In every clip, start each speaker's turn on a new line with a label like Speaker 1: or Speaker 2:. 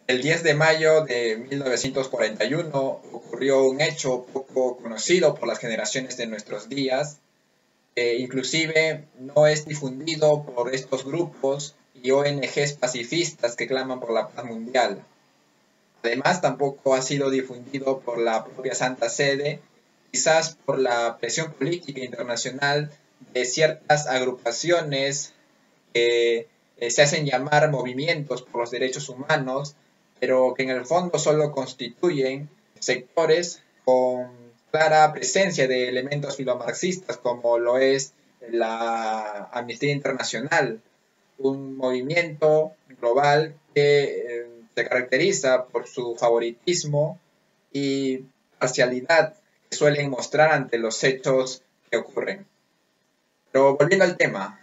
Speaker 1: El 10 de mayo de 1941 ocurrió un hecho poco conocido por las generaciones de nuestros días, que inclusive no es difundido por estos grupos y ONGs pacifistas que claman por la paz mundial. Además, tampoco ha sido difundido por la propia Santa Sede, quizás por la presión política internacional de ciertas agrupaciones que se hacen llamar movimientos por los derechos humanos, pero que en el fondo solo constituyen sectores con clara presencia de elementos filomarxistas, como lo es la Amnistía Internacional, un movimiento global que se caracteriza por su favoritismo y parcialidad que suelen mostrar ante los hechos que ocurren. Pero volviendo al tema,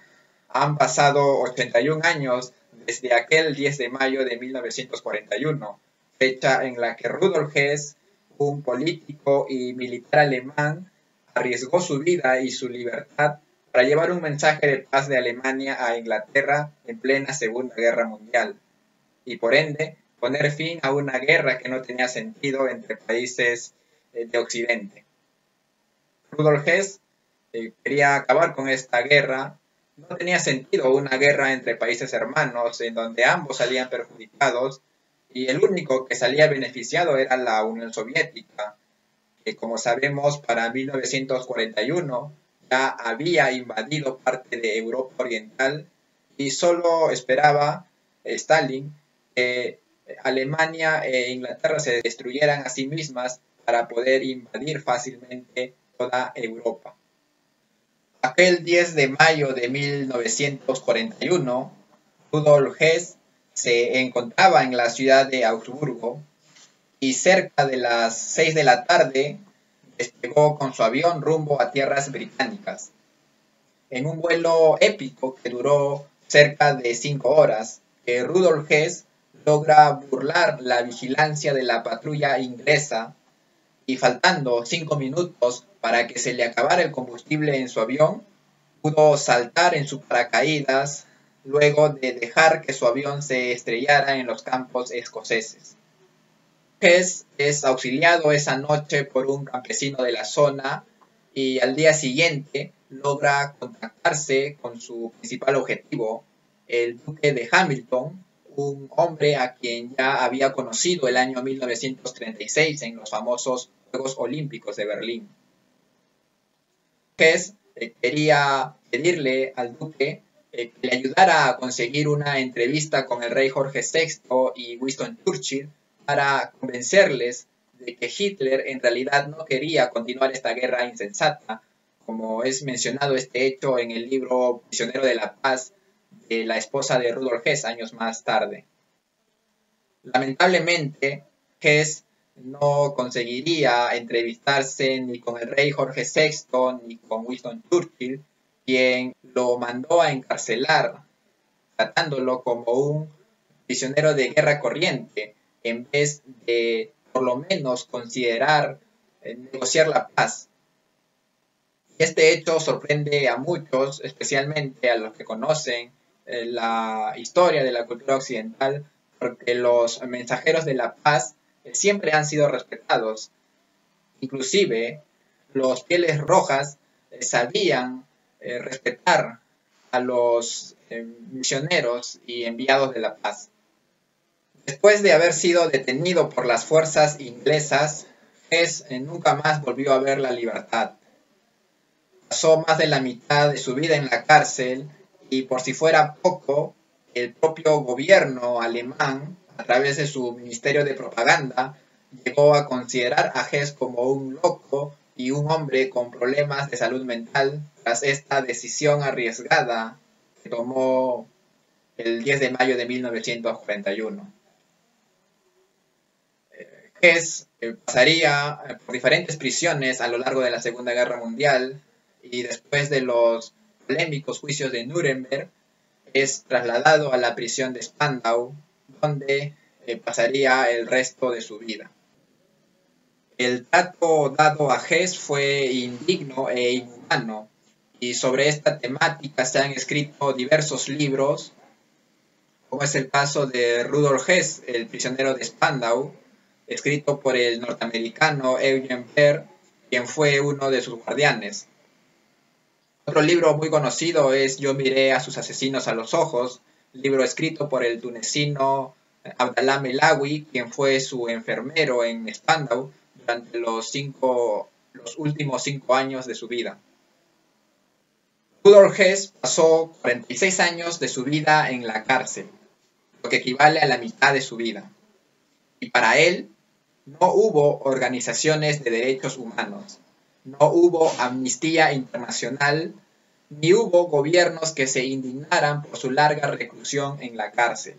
Speaker 1: han pasado 81 años desde aquel 10 de mayo de 1941, fecha en la que Rudolf Hess, un político y militar alemán, arriesgó su vida y su libertad para llevar un mensaje de paz de Alemania a Inglaterra en plena Segunda Guerra Mundial, y por ende poner fin a una guerra que no tenía sentido entre países de Occidente. Rudolf Hess quería acabar con esta guerra. No tenía sentido una guerra entre países hermanos en donde ambos salían perjudicados y el único que salía beneficiado era la Unión Soviética, que como sabemos para 1941 ya había invadido parte de Europa Oriental y solo esperaba Stalin que Alemania e Inglaterra se destruyeran a sí mismas para poder invadir fácilmente toda Europa. Aquel 10 de mayo de 1941, Rudolf Hess se encontraba en la ciudad de Augsburgo y cerca de las 6 de la tarde despegó con su avión rumbo a tierras británicas. En un vuelo épico que duró cerca de 5 horas, Rudolf Hess logra burlar la vigilancia de la patrulla inglesa y faltando 5 minutos para que se le acabara el combustible en su avión, pudo saltar en su paracaídas luego de dejar que su avión se estrellara en los campos escoceses. Hess es auxiliado esa noche por un campesino de la zona y al día siguiente logra contactarse con su principal objetivo, el duque de Hamilton, un hombre a quien ya había conocido el año 1936 en los famosos Juegos Olímpicos de Berlín. Hess quería pedirle al duque que le ayudara a conseguir una entrevista con el rey Jorge VI y Winston Churchill para convencerles de que Hitler en realidad no quería continuar esta guerra insensata, como es mencionado este hecho en el libro Prisionero de la Paz de la esposa de Rudolf Hess años más tarde. Lamentablemente, Hess no conseguiría entrevistarse ni con el rey Jorge VI ni con Winston Churchill, quien lo mandó a encarcelar, tratándolo como un prisionero de guerra corriente, en vez de por lo menos considerar negociar la paz. Este hecho sorprende a muchos, especialmente a los que conocen la historia de la cultura occidental, porque los mensajeros de la paz siempre han sido respetados. Inclusive los Pieles Rojas sabían respetar a los misioneros y enviados de la paz. Después de haber sido detenido por las fuerzas inglesas, Hess nunca más volvió a ver la libertad. Pasó más de la mitad de su vida en la cárcel y por si fuera poco, el propio gobierno alemán, a través de su Ministerio de Propaganda, llegó a considerar a Hess como un loco y un hombre con problemas de salud mental tras esta decisión arriesgada que tomó el 10 de mayo de 1941. Hess pasaría por diferentes prisiones a lo largo de la Segunda Guerra Mundial y después de los polémicos juicios de Nuremberg es trasladado a la prisión de Spandau, donde pasaría el resto de su vida. El trato dado a Hess fue indigno e inhumano, y sobre esta temática se han escrito diversos libros. como es el caso de Rudolf Hess, el prisionero de Spandau, escrito por el norteamericano Eugen Peer, quien fue uno de sus guardianes. Otro libro muy conocido es Yo miré a sus asesinos a los ojos, libro escrito por el tunecino Abdallah Melawi, quien fue su enfermero en Spandau durante los últimos 5 años de su vida. Rudolf Hess pasó 46 años de su vida en la cárcel, lo que equivale a la mitad de su vida. Y para él no hubo organizaciones de derechos humanos, no hubo amnistía internacional, ni hubo gobiernos que se indignaran por su larga reclusión en la cárcel.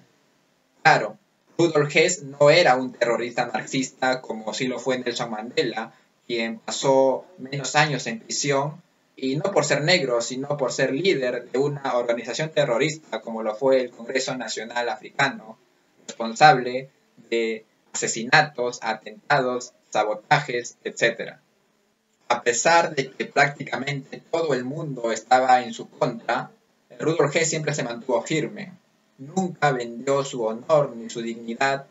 Speaker 1: Claro, Rudolf Hess no era un terrorista marxista como sí lo fue Nelson Mandela, quien pasó menos años en prisión, y no por ser negro, sino por ser líder de una organización terrorista como lo fue el Congreso Nacional Africano, responsable de asesinatos, atentados, sabotajes, etc. A pesar de que prácticamente todo el mundo estaba en su contra, Rudolf Hess siempre se mantuvo firme. Nunca vendió su honor ni su dignidad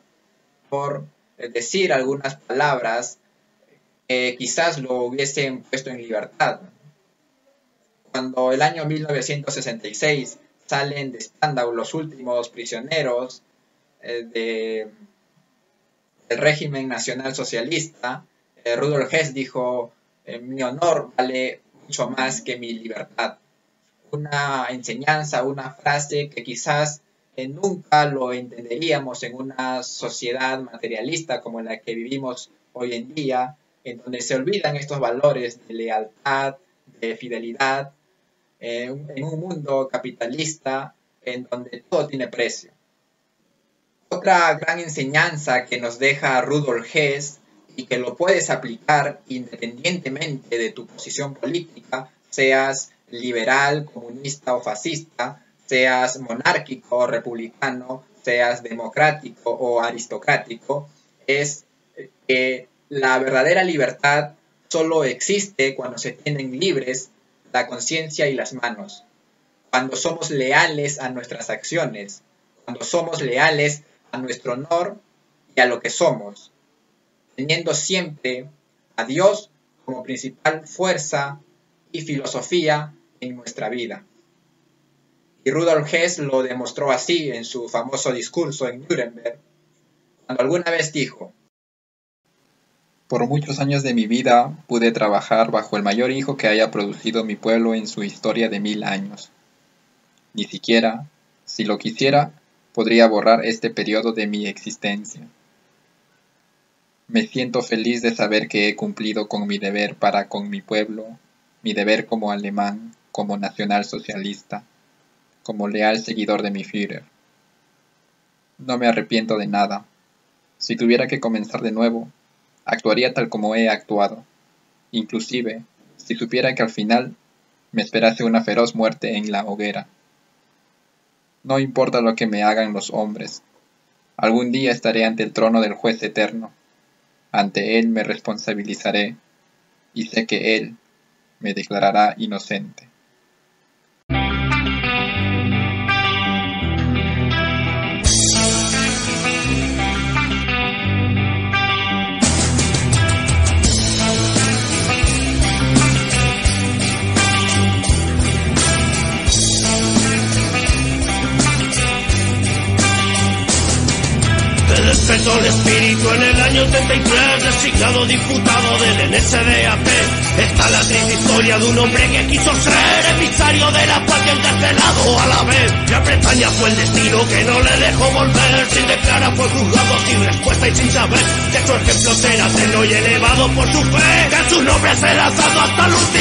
Speaker 1: por decir algunas palabras que quizás lo hubiesen puesto en libertad. Cuando el año 1966 salen de Spandau los últimos prisioneros del régimen nacional socialista, Rudolf Hess dijo: mi honor vale mucho más que mi libertad. Una enseñanza, una frase que quizás nunca lo entenderíamos en una sociedad materialista como la que vivimos hoy en día, en donde se olvidan estos valores de lealtad, de fidelidad, en un mundo capitalista en donde todo tiene precio. Otra gran enseñanza que nos deja Rudolf Hess y que lo puedes aplicar independientemente de tu posición política, seas liberal, comunista o fascista, seas monárquico o republicano, seas democrático o aristocrático, es que la verdadera libertad solo existe cuando se tienen libres la conciencia y las manos, cuando somos leales a nuestras acciones, cuando somos leales a nuestro honor y a lo que somos, teniendo siempre a Dios como principal fuerza y filosofía en nuestra vida. Y Rudolf Hess lo demostró así en su famoso discurso en Nuremberg, cuando alguna vez dijo: por muchos años de mi vida pude trabajar bajo el mayor hijo que haya producido mi pueblo en su historia de 1000 años. Ni siquiera, si lo quisiera, podría borrar este periodo de mi existencia. Me siento feliz de saber que he cumplido con mi deber para con mi pueblo, mi deber como alemán, como nacionalsocialista, como leal seguidor de mi Führer. No me arrepiento de nada. Si tuviera que comenzar de nuevo, actuaría tal como he actuado, inclusive si supiera que al final me esperase una feroz muerte en la hoguera. No importa lo que me hagan los hombres, algún día estaré ante el trono del juez eterno. Ante él me responsabilizaré y sé que él me declarará inocente.
Speaker 2: Despertó el espíritu en el año 33, designado diputado del NSDAP. Está la triste historia de un hombre que quiso ser emisario de la patria, encarcelado a la vez. Gran Bretaña fue el destino que no le dejó volver. Sin declarar fue juzgado sin respuesta y sin saber que su ejemplo será eterno y elevado por su fe, que su nombre será dado hasta el último